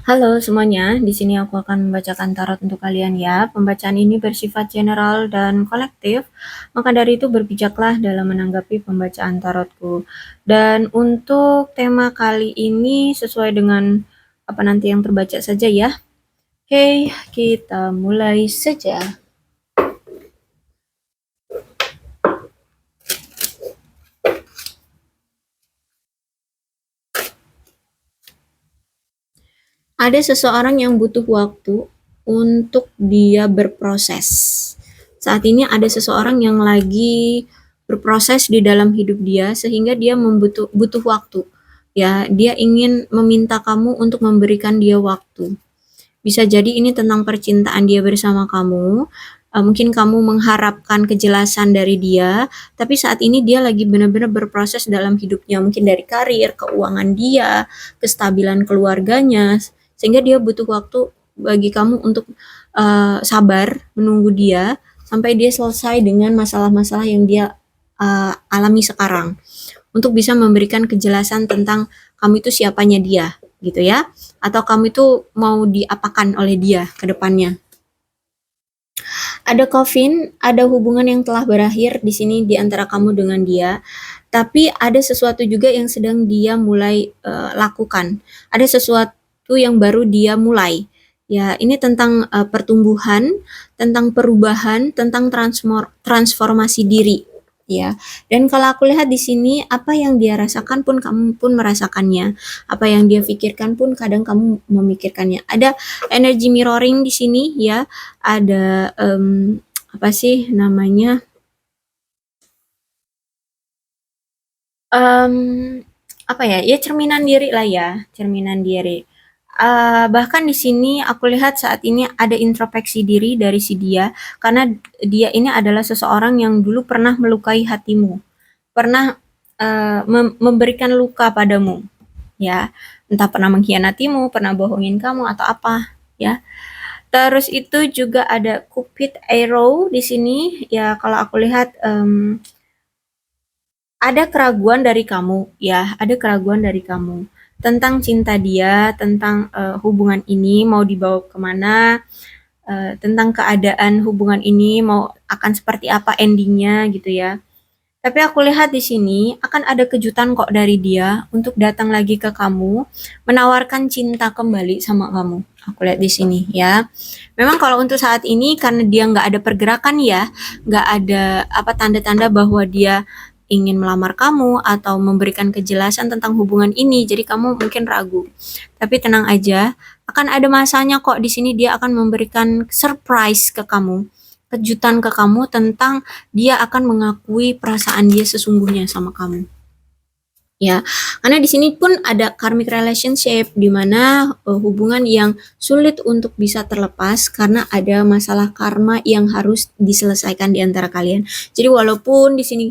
Halo semuanya, di sini aku akan membacakan tarot untuk kalian ya. Pembacaan ini bersifat general dan kolektif, maka dari itu berbijaklah dalam menanggapi pembacaan tarotku. Dan untuk tema kali ini sesuai dengan apa nanti yang terbaca saja ya. Oke, kita mulai saja. Ada seseorang yang butuh waktu untuk dia berproses. Saat ini ada seseorang yang lagi berproses di dalam hidup dia sehingga dia butuh waktu. Ya, dia ingin meminta kamu untuk memberikan dia waktu. Bisa jadi ini tentang percintaan dia bersama kamu. Mungkin kamu mengharapkan kejelasan dari dia, tapi saat ini dia lagi benar-benar berproses dalam hidupnya, mungkin dari karir, keuangan dia, kestabilan keluarganya, sehingga dia butuh waktu bagi kamu untuk sabar menunggu dia sampai dia selesai dengan masalah-masalah yang dia alami sekarang untuk bisa memberikan kejelasan tentang kamu itu siapanya dia gitu ya, atau kamu itu mau diapakan oleh dia ke depannya. Ada coffin, ada hubungan yang telah berakhir di sini di antara kamu dengan dia, tapi ada sesuatu juga yang sedang dia mulai lakukan. Ada sesuatu yang baru dia mulai. Ya, ini tentang pertumbuhan, tentang perubahan, tentang transformasi diri. Ya, dan kalau aku lihat di sini apa yang dia rasakan pun kamu pun merasakannya, apa yang dia pikirkan pun kadang kamu memikirkannya. Ada energi mirroring di sini ya, ada apa sih namanya, apa ya, ya cerminan diri lah ya, cerminan diri. Bahkan di sini aku lihat saat ini ada introspeksi diri dari si dia, karena dia ini adalah seseorang yang dulu pernah melukai hatimu, pernah memberikan luka padamu, ya, entah pernah mengkhianatimu, pernah bohongin kamu atau apa, ya. Terus itu juga ada Cupid Arrow di sini, ya kalau aku lihat ada keraguan dari kamu, ya, ada keraguan dari kamu tentang cinta dia, tentang hubungan ini mau dibawa kemana, tentang keadaan hubungan ini mau akan seperti apa endingnya gitu ya. Tapi aku lihat di sini akan ada kejutan kok dari dia untuk datang lagi ke kamu, menawarkan cinta kembali sama kamu. Aku lihat di sini ya. Memang kalau untuk saat ini karena dia nggak ada pergerakan ya, nggak ada apa tanda-tanda bahwa dia ingin melamar kamu atau memberikan kejelasan tentang hubungan ini, jadi kamu mungkin ragu. Tapi tenang aja, akan ada masanya kok di sini dia akan memberikan surprise ke kamu, kejutan ke kamu tentang dia akan mengakui perasaan dia sesungguhnya sama kamu. Ya, karena di sini pun ada karmic relationship di mana hubungan yang sulit untuk bisa terlepas karena ada masalah karma yang harus diselesaikan di antara kalian. Jadi walaupun di sini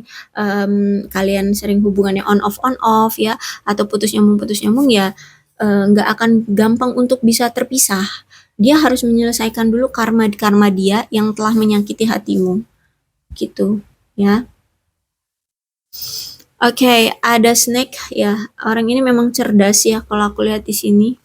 kalian sering hubungannya on off ya, atau putus nyambung ya, nggak akan gampang untuk bisa terpisah. Dia harus menyelesaikan dulu karma dia yang telah menyakiti hatimu, gitu ya. Oke, ada snake ya. Orang ini memang cerdas ya kalau aku lihat di sini.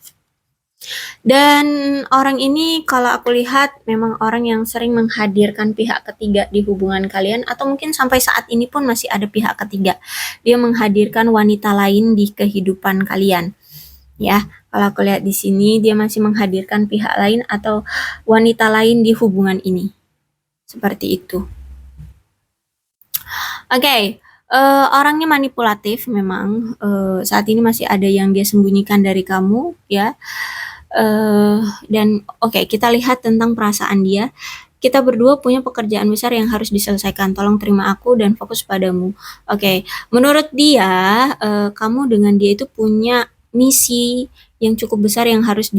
Dan orang ini kalau aku lihat memang orang yang sering menghadirkan pihak ketiga di hubungan kalian atau mungkin sampai saat ini pun masih ada pihak ketiga. Dia menghadirkan wanita lain di kehidupan kalian. Ya, kalau aku lihat di sini dia masih menghadirkan pihak lain atau wanita lain di hubungan ini. Seperti itu. Oke, orangnya manipulatif memang, saat ini masih ada yang dia sembunyikan dari kamu ya, dan oke kita lihat tentang perasaan dia. Kita berdua punya pekerjaan besar yang harus diselesaikan, tolong terima aku dan fokus padamu. Oke, menurut dia, kamu dengan dia itu punya misi yang cukup besar yang harus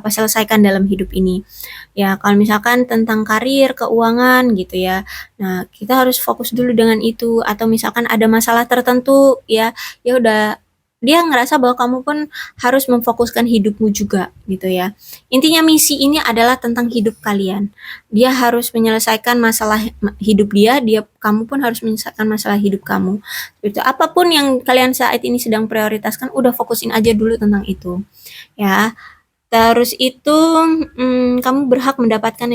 selesaikan dalam hidup ini. Ya, kalau misalkan tentang karir, keuangan gitu ya. Nah, kita harus fokus dulu dengan itu atau misalkan ada masalah tertentu ya, ya udah dia ngerasa bahwa kamu pun harus memfokuskan hidupmu juga gitu ya. Intinya misi ini adalah tentang hidup kalian. Dia harus menyelesaikan masalah hidup dia, kamu pun harus menyelesaikan masalah hidup kamu. Gitu. Apapun yang kalian saat ini sedang prioritaskan, udah fokusin aja dulu tentang itu. Ya. Terus itu kamu berhak mendapatkan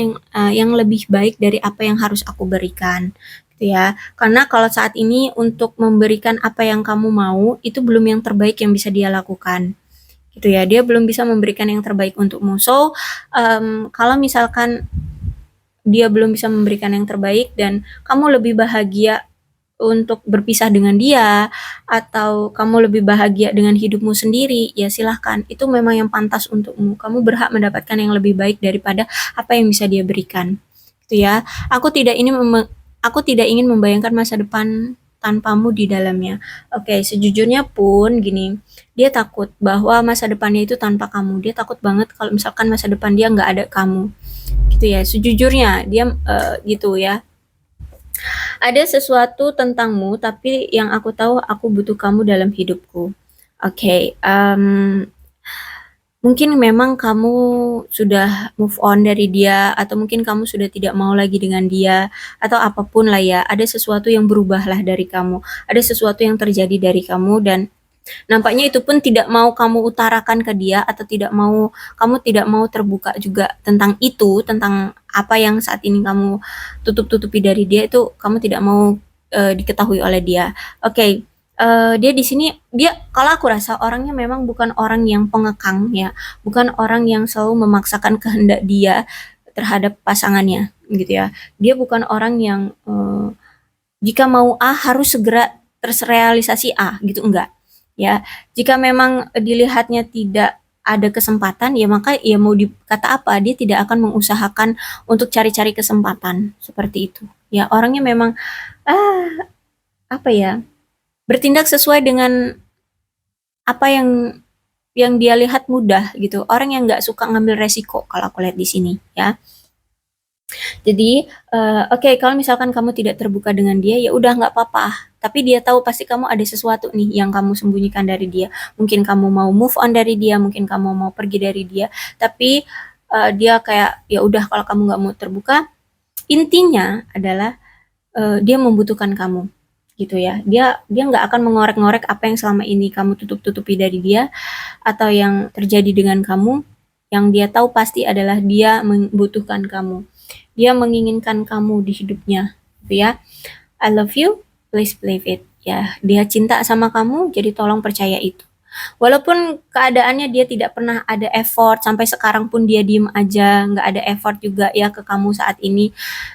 yang lebih baik dari apa yang harus aku berikan, gitu ya. Karena kalau saat ini untuk memberikan apa yang kamu mau, itu belum yang terbaik yang bisa dia lakukan, gitu ya. Dia belum bisa memberikan yang terbaik untukmu. So, kalau misalkan dia belum bisa memberikan yang terbaik dan kamu lebih bahagia untuk berpisah dengan dia atau kamu lebih bahagia dengan hidupmu sendiri, ya silahkan. Itu memang yang pantas untukmu. Kamu berhak mendapatkan yang lebih baik daripada apa yang bisa dia berikan. Gitu ya. Aku tidak ingin membayangkan masa depan tanpamu di dalamnya. Oke, sejujurnya pun gini, dia takut bahwa masa depannya itu tanpa kamu. Dia takut banget kalau misalkan masa depan dia nggak ada kamu. Gitu ya. Sejujurnya dia gitu ya. Ada sesuatu tentangmu, tapi yang aku tahu aku butuh kamu dalam hidupku. Oke, mungkin memang kamu sudah move on dari dia, atau mungkin kamu sudah tidak mau lagi dengan dia, atau apapun lah ya. Ada sesuatu yang berubahlah dari kamu. Ada sesuatu yang terjadi dari kamu dan nampaknya itu pun tidak mau kamu utarakan ke dia atau kamu tidak mau terbuka juga tentang itu, tentang apa yang saat ini kamu tutup-tutupi dari dia itu kamu tidak mau diketahui oleh dia. Oke, dia di sini kalau aku rasa orangnya memang bukan orang yang pengekang ya, bukan orang yang selalu memaksakan kehendak dia terhadap pasangannya gitu ya. Dia bukan orang yang jika mau A harus segera terrealisasi A gitu, enggak ya. Jika memang dilihatnya tidak ada kesempatan ya maka ya mau dikata apa, dia tidak akan mengusahakan untuk cari-cari kesempatan seperti itu ya. Orangnya memang apa ya, bertindak sesuai dengan apa yang dia lihat mudah gitu. Orang yang nggak suka ngambil resiko kalau aku lihat di sini ya. Jadi, oke, kalau misalkan kamu tidak terbuka dengan dia, ya udah nggak apa-apa. Tapi dia tahu pasti kamu ada sesuatu nih yang kamu sembunyikan dari dia. Mungkin kamu mau move on dari dia, mungkin kamu mau pergi dari dia. Tapi dia kayak ya udah kalau kamu nggak mau terbuka, intinya adalah dia membutuhkan kamu, gitu ya. Dia nggak akan mengorek-ngorek apa yang selama ini kamu tutup-tutupi dari dia atau yang terjadi dengan kamu. Yang dia tahu pasti adalah dia membutuhkan kamu. Dia menginginkan kamu di hidupnya, gitu ya. I love you, please believe it. Ya, dia cinta sama kamu, jadi tolong percaya itu. Walaupun keadaannya dia tidak pernah ada effort, sampai sekarang pun dia diem aja, nggak ada effort juga ya ke kamu saat ini.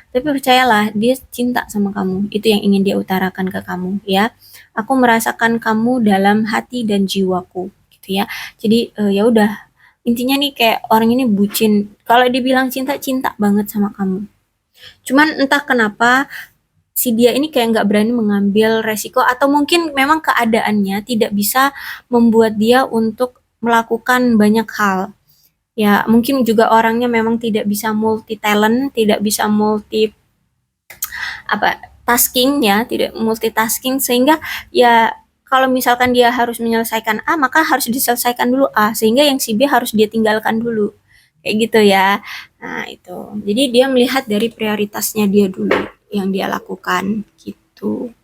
Tapi percayalah, dia cinta sama kamu. Itu yang ingin dia utarakan ke kamu, ya. Aku merasakan kamu dalam hati dan jiwaku, gitu ya. Jadi ya udah, intinya nih kayak orang ini bucin. Kalau dibilang cinta, cinta banget sama kamu. Cuman entah kenapa si dia ini kayak nggak berani mengambil resiko atau mungkin memang keadaannya tidak bisa membuat dia untuk melakukan banyak hal. Ya, mungkin juga orangnya memang tidak bisa multi talent, tidak bisa multi apa tasking ya, tidak multitasking sehingga ya kalau misalkan dia harus menyelesaikan A, maka harus diselesaikan dulu A, sehingga yang si B harus dia tinggalkan dulu. Kayak gitu ya. Nah, itu. Jadi dia melihat dari prioritasnya dia dulu yang dia lakukan gitu.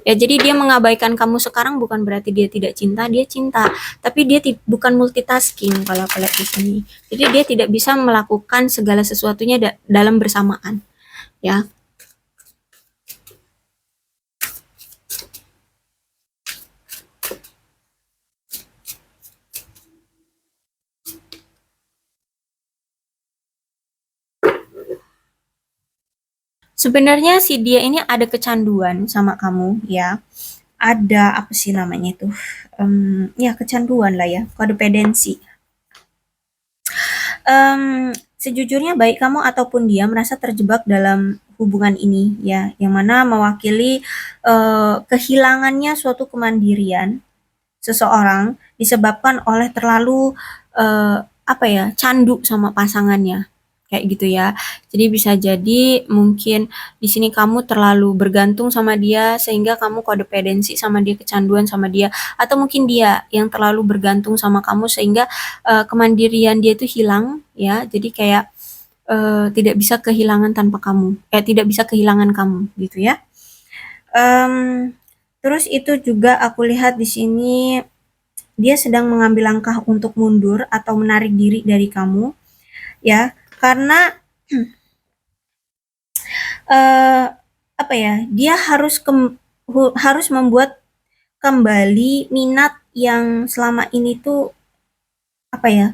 Ya, jadi dia mengabaikan kamu sekarang bukan berarti dia tidak cinta, dia cinta, tapi dia bukan multitasking kalau aku lihat di sini. Jadi dia tidak bisa melakukan segala sesuatunya dalam bersamaan, ya. Sebenarnya si dia ini ada kecanduan sama kamu ya. Ada apa sih namanya itu? Ya kecanduan lah ya, kodependensi. Sejujurnya baik kamu ataupun dia merasa terjebak dalam hubungan ini ya, yang mana mewakili kehilangannya suatu kemandirian seseorang disebabkan oleh terlalu apa ya, candu sama pasangannya kayak gitu ya. Jadi bisa jadi mungkin di sini kamu terlalu bergantung sama dia sehingga kamu kodependensi sama dia, kecanduan sama dia, atau mungkin dia yang terlalu bergantung sama kamu sehingga kemandirian dia itu hilang ya. Jadi kayak tidak bisa kehilangan tanpa kamu, tidak bisa kehilangan kamu gitu ya. Terus itu juga aku lihat di sini dia sedang mengambil langkah untuk mundur atau menarik diri dari kamu ya, karena apa ya, dia harus membuat kembali minat yang selama ini tuh apa ya,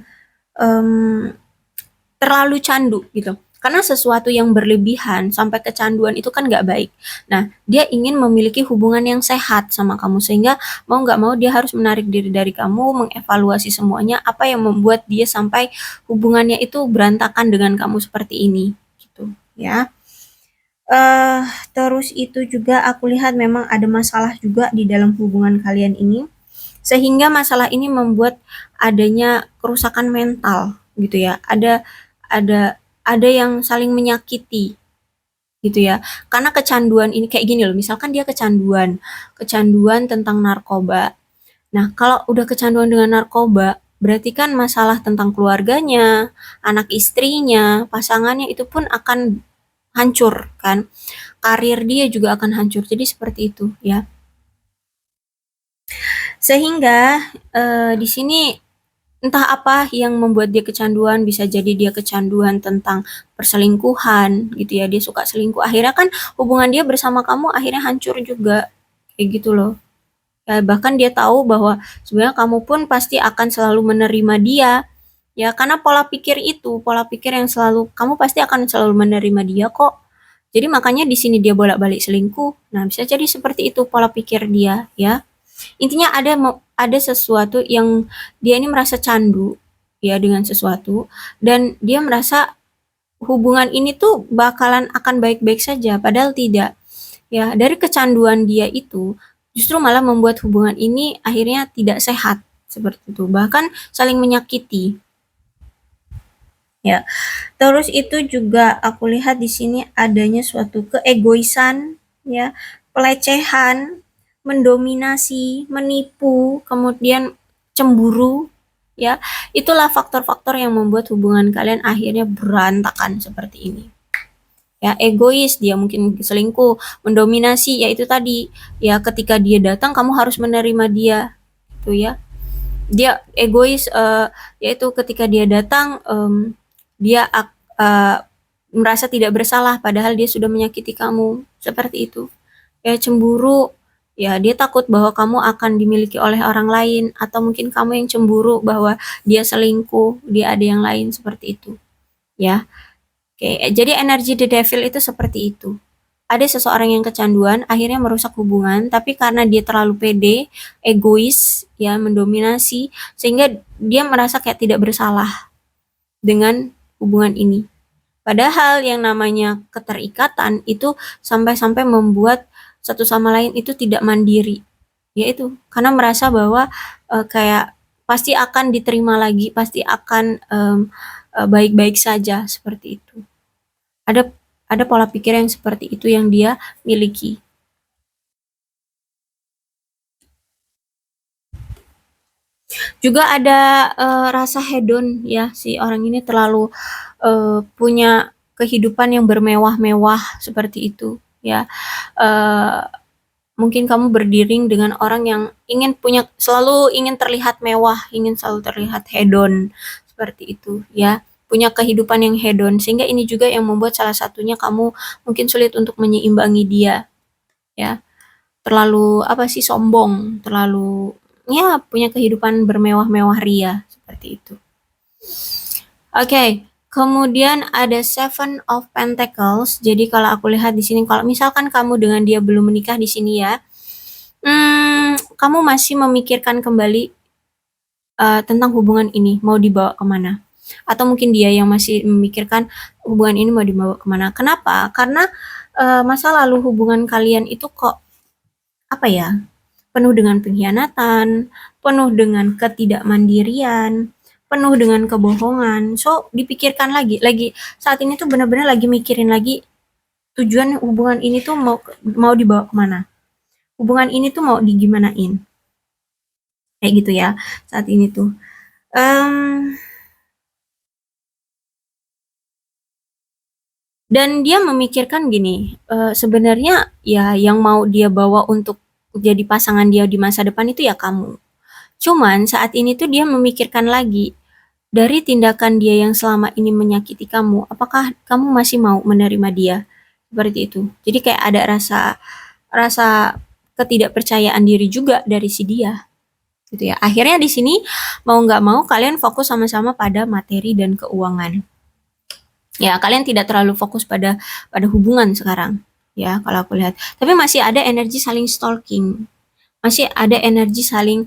terlalu candu gitu. Karena sesuatu yang berlebihan sampai kecanduan itu kan nggak baik. Nah, dia ingin memiliki hubungan yang sehat sama kamu sehingga mau nggak mau dia harus menarik diri dari kamu, mengevaluasi semuanya apa yang membuat dia sampai hubungannya itu berantakan dengan kamu seperti ini, gitu ya. Terus itu juga aku lihat memang ada masalah juga di dalam hubungan kalian ini, sehingga masalah ini membuat adanya kerusakan mental gitu ya. Ada yang saling menyakiti gitu ya. Karena kecanduan ini kayak gini loh, misalkan dia kecanduan tentang narkoba. Nah, kalau udah kecanduan dengan narkoba, berarti kan masalah tentang keluarganya, anak istrinya, pasangannya itu pun akan hancur kan. Karir dia juga akan hancur. Jadi seperti itu ya. Sehingga di sini entah apa yang membuat dia kecanduan, bisa jadi dia kecanduan tentang perselingkuhan gitu ya, dia suka selingkuh. Akhirnya kan hubungan dia bersama kamu akhirnya hancur juga. Kayak gitu loh. Ya, bahkan dia tahu bahwa sebenarnya kamu pun pasti akan selalu menerima dia. Ya, karena pola pikir yang selalu kamu pasti akan selalu menerima dia kok. Jadi makanya di sini dia bolak-balik selingkuh. Nah, bisa jadi seperti itu pola pikir dia, ya. Intinya ada sesuatu yang dia ini merasa candu ya dengan sesuatu dan dia merasa hubungan ini tuh bakalan akan baik-baik saja padahal tidak. Ya, dari kecanduan dia itu justru malah membuat hubungan ini akhirnya tidak sehat seperti itu. Bahkan saling menyakiti. Ya. Terus itu juga aku lihat di sini adanya suatu keegoisan, ya, pelecehan, mendominasi, menipu, kemudian cemburu, ya. Itulah faktor-faktor yang membuat hubungan kalian akhirnya berantakan seperti ini. Ya, egois, dia mungkin selingkuh, mendominasi, yaitu tadi, ya ketika dia datang kamu harus menerima dia, gitu ya. Dia egois, yaitu ketika dia datang, dia merasa tidak bersalah padahal dia sudah menyakiti kamu, seperti itu. Ya, cemburu, ya dia takut bahwa kamu akan dimiliki oleh orang lain atau mungkin kamu yang cemburu bahwa dia selingkuh, dia ada yang lain, seperti itu. Ya. Oke, jadi energi the devil itu seperti itu. Ada seseorang yang kecanduan, akhirnya merusak hubungan, tapi karena dia terlalu pede, egois, ya mendominasi, sehingga dia merasa kayak tidak bersalah dengan hubungan ini. Padahal yang namanya keterikatan itu sampai-sampai membuat satu sama lain itu tidak mandiri. Yaitu karena merasa bahwa kayak pasti akan diterima lagi, pasti akan baik-baik saja seperti itu. Ada pola pikir yang seperti itu yang dia miliki. Juga ada rasa hedon ya, si orang ini terlalu punya kehidupan yang bermewah-mewah seperti itu ya. Mungkin kamu berdiri dengan orang yang selalu ingin terlihat mewah, ingin selalu terlihat hedon seperti itu ya. Punya kehidupan yang hedon sehingga ini juga yang membuat salah satunya kamu mungkin sulit untuk menyeimbangi dia ya. Terlalu apa sih, sombong, terlalu ya punya kehidupan bermewah-mewah ria seperti itu. Oke, kemudian ada Seven of Pentacles. Jadi kalau aku lihat di sini, kalau misalkan kamu dengan dia belum menikah di sini ya, kamu masih memikirkan kembali tentang hubungan ini mau dibawa kemana? Atau mungkin dia yang masih memikirkan hubungan ini mau dibawa kemana? Kenapa? Karena masa lalu hubungan kalian itu kok apa ya? Penuh dengan pengkhianatan, penuh dengan ketidakmandirian, penuh dengan kebohongan. So, dipikirkan lagi saat ini tuh benar-benar lagi mikirin lagi tujuan hubungan ini tuh mau dibawa kemana. Hubungan ini tuh mau digimanain. Kayak gitu ya, saat ini tuh. Dan dia memikirkan gini, sebenarnya ya yang mau dia bawa untuk jadi pasangan dia di masa depan itu ya kamu. Cuman saat ini tuh dia memikirkan lagi, dari tindakan dia yang selama ini menyakiti kamu, apakah kamu masih mau menerima dia? Seperti itu. Jadi kayak ada rasa rasa ketidakpercayaan diri juga dari si dia, gitu ya. Akhirnya di sini mau nggak mau kalian fokus sama-sama pada materi dan keuangan. Ya, kalian tidak terlalu fokus pada hubungan sekarang, ya kalau aku lihat. Tapi masih ada energi saling stalking, masih ada energi saling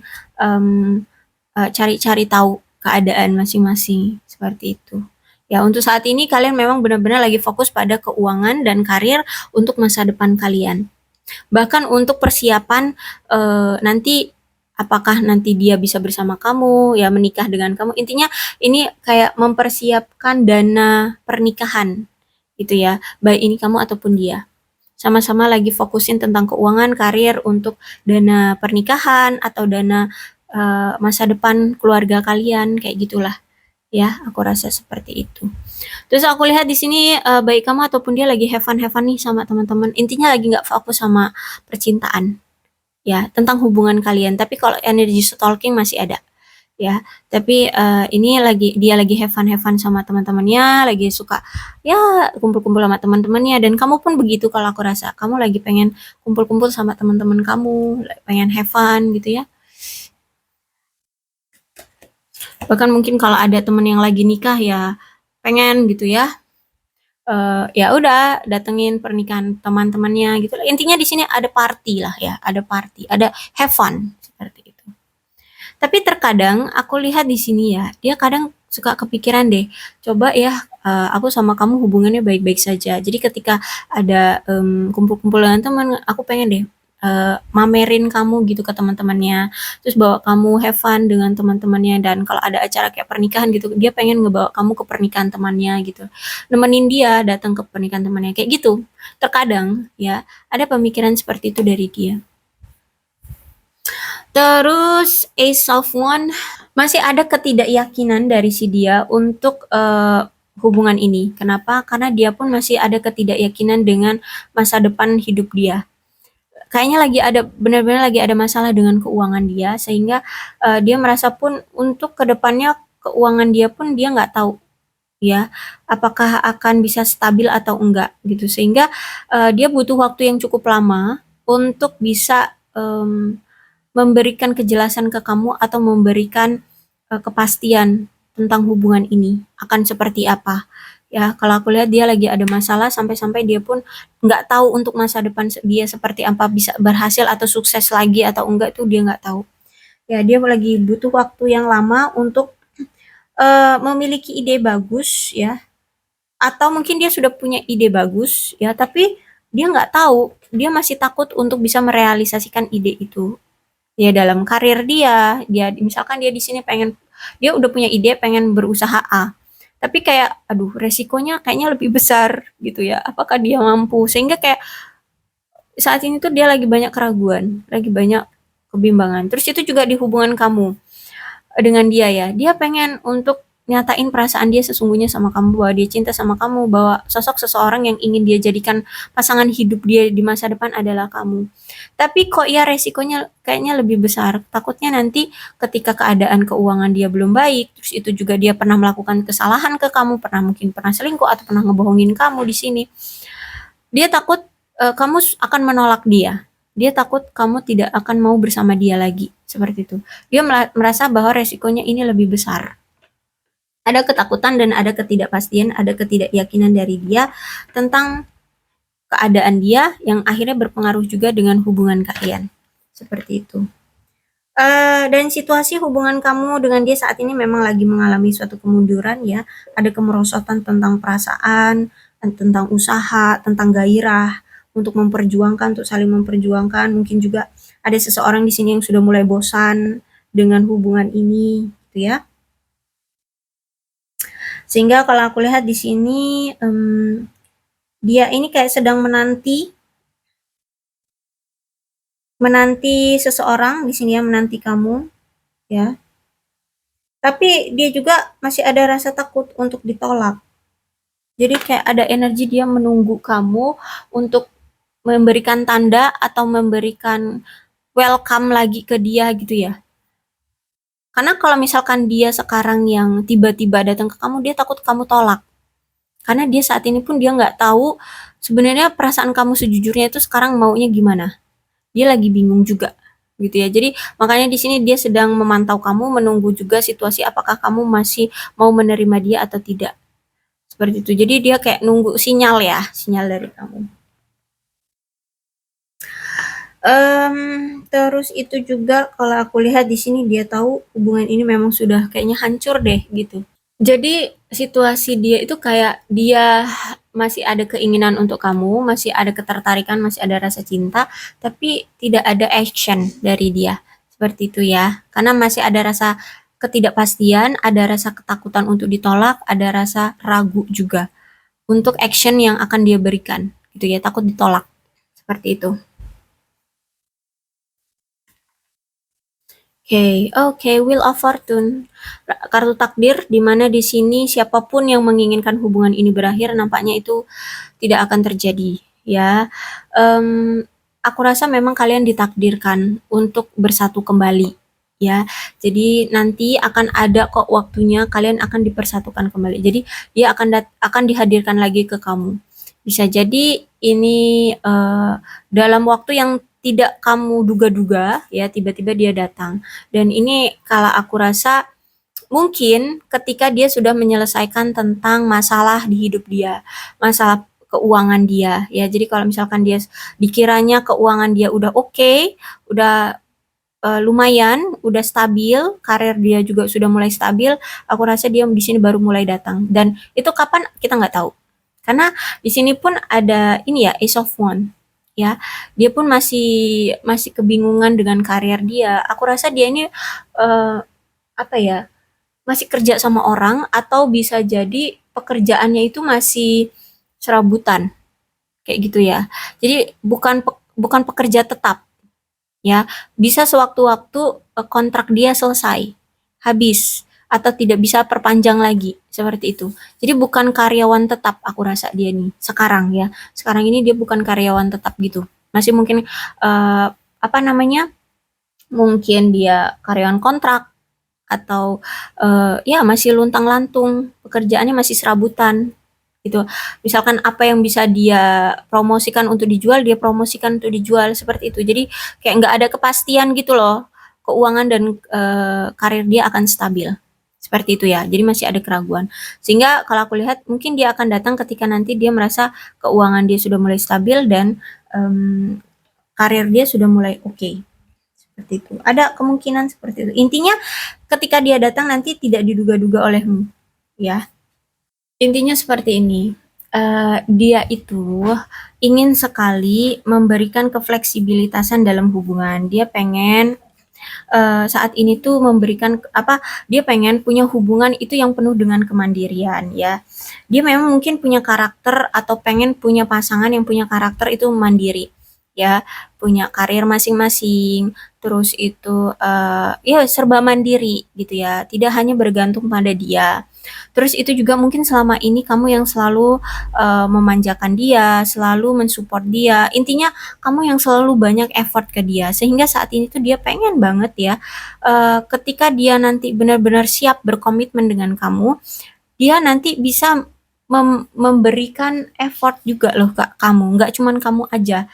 cari-cari tahu keadaan masing-masing seperti itu. Ya, untuk saat ini kalian memang benar-benar lagi fokus pada keuangan dan karir untuk masa depan kalian. Bahkan untuk persiapan nanti apakah nanti dia bisa bersama kamu, ya menikah dengan kamu. Intinya ini kayak mempersiapkan dana pernikahan gitu ya, baik ini kamu ataupun dia. Sama-sama lagi fokusin tentang keuangan, karir untuk dana pernikahan atau dana masa depan keluarga kalian kayak gitulah. Ya, aku rasa seperti itu. Terus aku lihat di sini baik kamu ataupun dia lagi have fun nih sama teman-teman. Intinya lagi nggak fokus sama percintaan, ya tentang hubungan kalian. Tapi kalau energi stalking masih ada, ya. Tapi ini dia lagi have fun sama teman-temannya, lagi suka ya kumpul-kumpul sama teman-temannya. Dan kamu pun begitu kalau aku rasa. Kamu lagi pengen kumpul-kumpul sama teman-teman kamu, pengen have fun gitu ya. Bahkan mungkin kalau ada teman yang lagi nikah ya pengen gitu ya. Ya udah datengin pernikahan teman-temannya gitu. Intinya di sini ada party lah ya, ada party, ada have fun seperti itu. Tapi terkadang aku lihat di sini ya, dia kadang suka kepikiran deh, coba ya aku sama kamu hubungannya baik-baik saja. Jadi ketika ada kumpul-kumpul dengan teman, aku pengen deh mamerin kamu gitu ke teman-temannya, terus bawa kamu have fun dengan teman-temannya, dan kalau ada acara kayak pernikahan gitu, dia pengen ngebawa kamu ke pernikahan temannya gitu, nemenin dia datang ke pernikahan temannya kayak gitu. Terkadang ya ada pemikiran seperti itu dari dia. Terus Ace of One, masih ada ketidakyakinan dari si dia untuk hubungan ini. Kenapa? Karena dia pun masih ada ketidakyakinan dengan masa depan hidup dia. Kayaknya lagi ada benar-benar lagi ada masalah dengan keuangan dia, sehingga dia merasa pun untuk kedepannya keuangan dia pun dia nggak tahu ya apakah akan bisa stabil atau enggak gitu, sehingga dia butuh waktu yang cukup lama untuk bisa memberikan kejelasan ke kamu atau memberikan kepastian tentang hubungan ini akan seperti apa. Ya, kalau aku lihat dia lagi ada masalah sampai-sampai dia pun nggak tahu untuk masa depan dia seperti apa, bisa berhasil atau sukses lagi atau enggak tuh dia nggak tahu. Ya, dia lagi butuh waktu yang lama untuk memiliki ide bagus ya, atau mungkin dia sudah punya ide bagus ya, tapi dia nggak tahu, dia masih takut untuk bisa merealisasikan ide itu. Ya dalam karir dia misalkan dia di sini dia udah punya ide pengen berusaha A. Tapi kayak aduh resikonya kayaknya lebih besar gitu ya. Apakah dia mampu? Sehingga kayak saat ini tuh dia lagi banyak keraguan, lagi banyak kebimbangan. Terus itu juga di hubungan kamu dengan dia ya. Dia pengen untuk nyatain perasaan dia sesungguhnya sama kamu, bahwa dia cinta sama kamu, bahwa sosok seseorang yang ingin dia jadikan pasangan hidup dia di masa depan adalah kamu. Tapi kok ya resikonya kayaknya lebih besar. Takutnya nanti ketika keadaan keuangan dia belum baik, terus itu juga dia pernah melakukan kesalahan ke kamu, mungkin pernah selingkuh atau pernah ngebohongin kamu di sini. Dia takut kamu akan menolak dia. Dia takut kamu tidak akan mau bersama dia lagi. Seperti itu. Dia merasa bahwa resikonya ini lebih besar. Ada ketakutan dan ada ketidakpastian, ada ketidakyakinan dari dia tentang keadaan dia yang akhirnya berpengaruh juga dengan hubungan kalian. Seperti itu. Dan situasi hubungan kamu dengan dia saat ini memang lagi mengalami suatu kemunduran ya. Ada kemerosotan tentang perasaan, tentang usaha, tentang gairah untuk memperjuangkan, untuk saling memperjuangkan. Mungkin juga ada seseorang di sini yang sudah mulai bosan dengan hubungan ini, gitu ya. Sehingga kalau aku lihat di sini dia ini kayak sedang menanti seseorang di sini ya, menanti kamu ya. Tapi dia juga masih ada rasa takut untuk ditolak. Jadi kayak ada energi dia menunggu kamu untuk memberikan tanda atau memberikan welcome lagi ke dia gitu ya. Karena kalau misalkan dia sekarang yang tiba-tiba datang ke kamu, dia takut kamu tolak. Karena dia saat ini pun dia nggak tahu sebenarnya perasaan kamu sejujurnya itu sekarang maunya gimana. Dia lagi bingung juga gitu ya. Jadi makanya di sini dia sedang memantau kamu, menunggu juga situasi apakah kamu masih mau menerima dia atau tidak. Seperti itu. Jadi dia kayak nunggu sinyal ya, sinyal dari kamu. Terus itu juga kalau aku lihat di sini dia tahu hubungan ini memang sudah kayaknya hancur deh gitu. Jadi situasi dia itu kayak dia masih ada keinginan untuk kamu, masih ada ketertarikan, masih ada rasa cinta, tapi tidak ada action dari dia. Seperti itu ya. Karena masih ada rasa ketidakpastian, ada rasa ketakutan untuk ditolak, ada rasa ragu juga untuk action yang akan dia berikan. Gitu ya, takut ditolak. Seperti itu. Oke, Wheel of Fortune. Kartu takdir di mana di sini siapapun yang menginginkan hubungan ini berakhir nampaknya itu tidak akan terjadi ya. Aku rasa memang kalian ditakdirkan untuk bersatu kembali ya. Jadi nanti akan ada kok waktunya kalian akan dipersatukan kembali. Jadi dia akan dihadirkan lagi ke kamu. Bisa jadi ini dalam waktu yang tidak kamu duga-duga ya, tiba-tiba dia datang. Dan ini kalau aku rasa mungkin ketika dia sudah menyelesaikan tentang masalah di hidup dia, masalah keuangan dia ya. Jadi kalau misalkan dia dikiranya keuangan dia udah oke, udah lumayan, udah stabil, karir dia juga sudah mulai stabil, aku rasa dia di sini baru mulai datang. Dan itu kapan kita nggak tahu. Karena di sini pun ada ini ya, Ace of Wands ya. Dia pun masih masih kebingungan dengan karir dia. Aku rasa dia ini apa ya? Masih kerja sama orang atau bisa jadi pekerjaannya itu masih serabutan kayak gitu ya. Jadi bukan pekerja tetap ya. Bisa sewaktu-waktu kontrak dia selesai, habis atau tidak bisa perpanjang lagi seperti itu. Jadi bukan karyawan tetap aku rasa dia nih sekarang ya. Sekarang ini dia bukan karyawan tetap gitu. Masih mungkin apa namanya? Mungkin dia karyawan kontrak atau ya masih luntang-lantung, pekerjaannya masih serabutan gitu. Misalkan apa yang bisa dia promosikan untuk dijual, dia promosikan untuk dijual seperti itu. Jadi kayak nggak ada kepastian gitu loh, keuangan dan karir dia akan stabil. Seperti itu ya. Jadi masih ada keraguan. Sehingga kalau aku lihat mungkin dia akan datang ketika nanti dia merasa keuangan dia sudah mulai stabil dan karir dia sudah mulai oke. Seperti itu. Ada kemungkinan seperti itu. Intinya ketika dia datang nanti tidak diduga-duga olehmu, ya. Intinya seperti ini, dia itu ingin sekali memberikan kefleksibilitasan dalam hubungan. Dia pengen saat ini tuh memberikan apa? Dia pengen punya hubungan itu yang penuh dengan kemandirian ya. Dia memang mungkin punya karakter atau pengen punya pasangan yang punya karakter itu mandiri ya, punya karir masing-masing, terus itu ya serba mandiri gitu ya, tidak hanya bergantung pada dia. Terus itu juga mungkin selama ini kamu yang selalu memanjakan dia, selalu mensupport dia. Intinya kamu yang selalu banyak effort ke dia sehingga saat ini tuh dia pengen banget ya ketika dia nanti benar-benar siap berkomitmen dengan kamu, dia nanti bisa memberikan effort juga loh ke kamu, nggak cuman kamu aja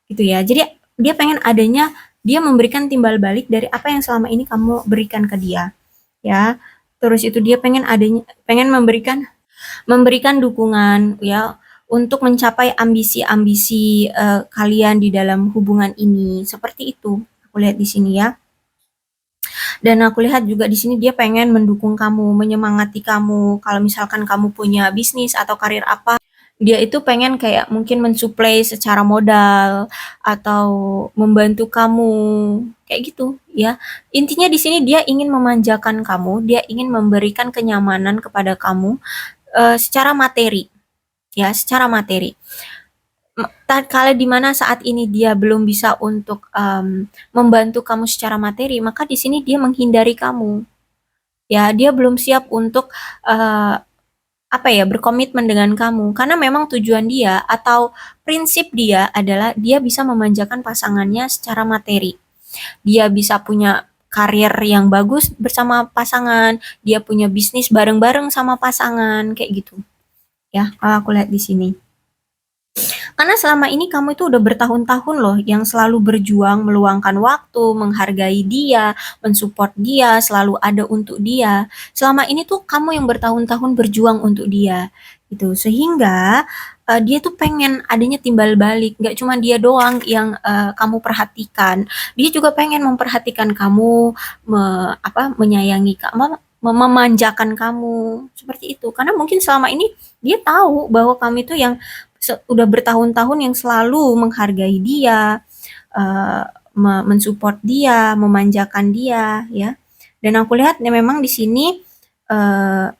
gitu ya. Jadi dia pengen adanya dia memberikan timbal balik dari apa yang selama ini kamu berikan ke dia ya. Terus itu dia pengen memberikan dukungan ya untuk mencapai ambisi-ambisi kalian di dalam hubungan ini. Seperti itu. Aku lihat di sini ya. Dan aku lihat juga di sini dia pengen mendukung kamu, menyemangati kamu. Kalau misalkan kamu punya bisnis atau karir apa, dia itu pengen kayak mungkin mensuplai secara modal atau membantu kamu kayak gitu ya. Intinya di sini dia ingin memanjakan kamu, dia ingin memberikan kenyamanan kepada kamu secara materi, ya, secara materi. Tatkala di mana saat ini dia belum bisa untuk membantu kamu secara materi, maka di sini dia menghindari kamu. Ya, dia belum siap untuk eh, apa ya, berkomitmen dengan kamu karena memang tujuan dia atau prinsip dia adalah dia bisa memanjakan pasangannya secara materi. Dia bisa punya karir yang bagus bersama pasangan, dia punya bisnis bareng-bareng sama pasangan, kayak gitu. Ya, kalau aku lihat di sini. Karena selama ini kamu itu udah bertahun-tahun loh yang selalu berjuang, meluangkan waktu, menghargai dia, mensupport dia, selalu ada untuk dia. Selama ini tuh kamu yang bertahun-tahun berjuang untuk dia, gitu. Sehingga dia tuh pengen adanya timbal balik, nggak cuma dia doang yang kamu perhatikan, dia juga pengen memperhatikan kamu, menyayangi kamu, memanjakan kamu, seperti itu. Karena mungkin selama ini dia tahu bahwa kamu itu yang udah bertahun-tahun yang selalu menghargai dia, uh, mensupport dia, memanjakan dia, ya. Dan aku lihat ya memang di sini uh,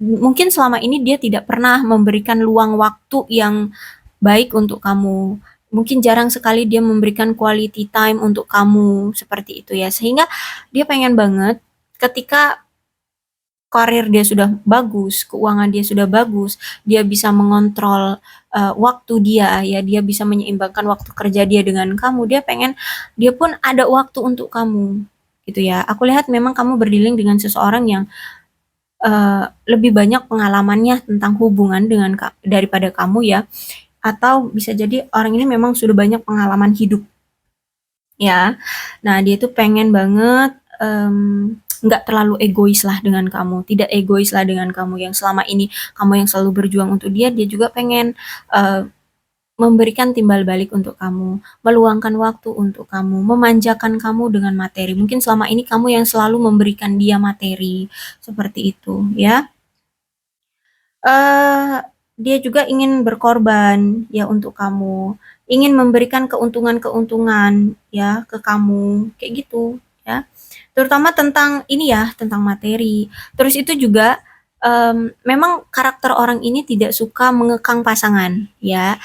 mungkin selama ini dia tidak pernah memberikan luang waktu yang baik untuk kamu. Mungkin jarang sekali dia memberikan quality time untuk kamu seperti itu ya. Sehingga dia pengen banget ketika karir dia sudah bagus, keuangan dia sudah bagus, dia bisa mengontrol waktu dia ya, dia bisa menyeimbangkan waktu kerja dia dengan kamu. Dia pun ada waktu untuk kamu, gitu ya. Aku lihat memang kamu berdealing dengan seseorang yang lebih banyak pengalamannya tentang hubungan daripada kamu ya, atau bisa jadi orang ini memang sudah banyak pengalaman hidup ya. Nah, dia tuh pengen banget nggak terlalu egois lah dengan kamu, tidak egois lah dengan kamu yang selama ini kamu yang selalu berjuang untuk dia, dia juga pengen uh, memberikan timbal balik untuk kamu, meluangkan waktu untuk kamu, memanjakan kamu dengan materi. Mungkin selama ini kamu yang selalu memberikan dia materi, seperti itu ya. Eee, dia juga ingin berkorban ya untuk kamu, ingin memberikan keuntungan-keuntungan ya ke kamu, kayak gitu ya. Terutama tentang ini ya, tentang materi. Terus itu juga, memang karakter orang ini tidak suka mengekang pasangan ya,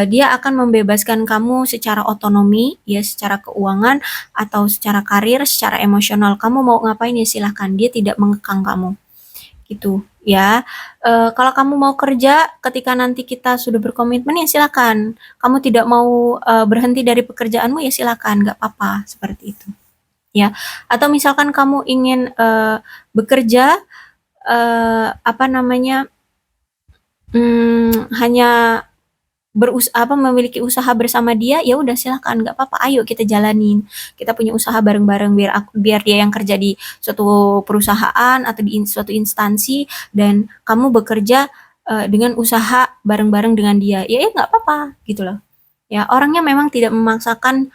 dia akan membebaskan kamu secara otonomi ya, secara keuangan atau secara karir, secara emosional. Kamu mau ngapain ya silahkan, dia tidak mengekang kamu, gitu ya. Kalau kamu mau kerja ketika nanti kita sudah berkomitmen ya silakan. Kamu tidak mau berhenti dari pekerjaanmu ya silakan, nggak apa-apa seperti itu ya. Atau misalkan kamu ingin bekerja apa namanya hanya memiliki usaha bersama dia, ya udah silakan, nggak apa-apa, ayo kita jalanin. Kita punya usaha bareng-bareng biar dia yang kerja di suatu perusahaan atau di suatu instansi dan kamu bekerja dengan usaha bareng-bareng dengan dia. Ya nggak apa-apa gitu loh. Ya, orangnya memang tidak memaksakan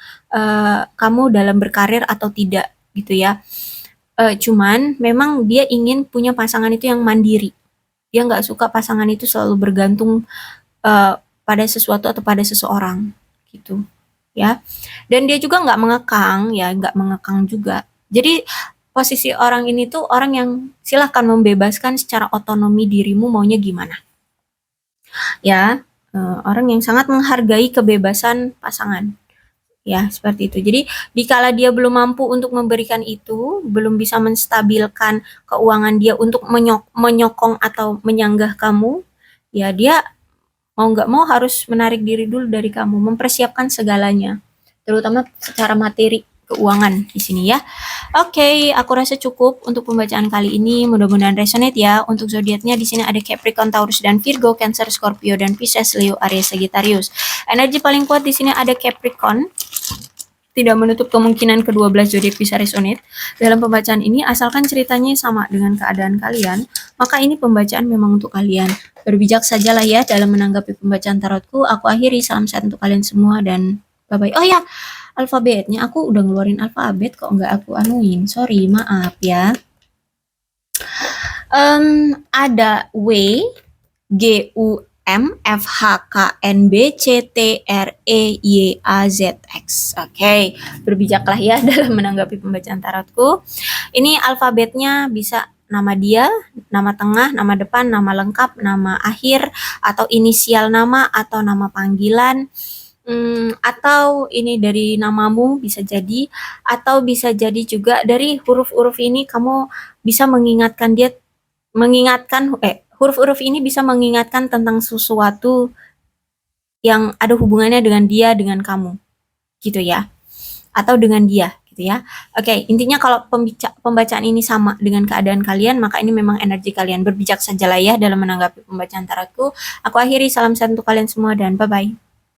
kamu dalam berkarir atau tidak gitu ya. Cuman memang dia ingin punya pasangan itu yang mandiri. Dia nggak suka pasangan itu selalu bergantung uh, pada sesuatu atau pada seseorang gitu ya. Dan dia juga nggak mengekang ya, nggak mengekang juga. Jadi posisi orang ini tuh orang yang silahkan membebaskan secara otonomi dirimu maunya gimana ya. Orang yang sangat menghargai kebebasan pasangan ya, seperti itu. Jadi dikala dia belum mampu untuk memberikan itu, belum bisa menstabilkan keuangan dia untuk menyokong atau menyanggah kamu, ya dia mau nggak mau harus menarik diri dulu dari kamu, mempersiapkan segalanya, terutama secara materi keuangan di sini ya. Oke, aku rasa cukup untuk pembacaan kali ini. Mudah-mudahan resonate ya. Untuk zodiaknya di sini ada Capricorn, Taurus dan Virgo, Cancer, Scorpio dan Pisces, Leo, Aries, Sagittarius. Energi paling kuat di sini ada Capricorn. Tidak menutup kemungkinan ke-12 zodiak bisa resonate dalam pembacaan ini, asalkan ceritanya sama dengan keadaan kalian, maka ini pembacaan memang untuk kalian. Berbijak sajalah ya dalam menanggapi pembacaan tarotku. Aku akhiri, salam sehat untuk kalian semua dan bye-bye. Oh ya, alfabetnya aku udah ngeluarin alfabet kok nggak aku anuin. Sorry, maaf ya. Ada W, G, U, M F H K N B C T R E Y A Z X. Oke, berbijaklah ya dalam menanggapi pembacaan tarotku. Ini alfabetnya bisa nama dia, nama tengah, nama depan, nama lengkap, nama akhir, atau inisial nama, atau nama panggilan. Atau ini dari namamu bisa jadi, atau bisa jadi juga dari huruf-huruf ini kamu bisa huruf-huruf ini bisa mengingatkan tentang sesuatu yang ada hubungannya dengan dia, dengan kamu, gitu ya, atau dengan dia, gitu ya. Oke, intinya kalau pembacaan ini sama dengan keadaan kalian, maka ini memang energi kalian. Berbijak sajalah ya dalam menanggapi pembacaan tarotku. Aku akhiri, salam sehat untuk kalian semua dan bye-bye.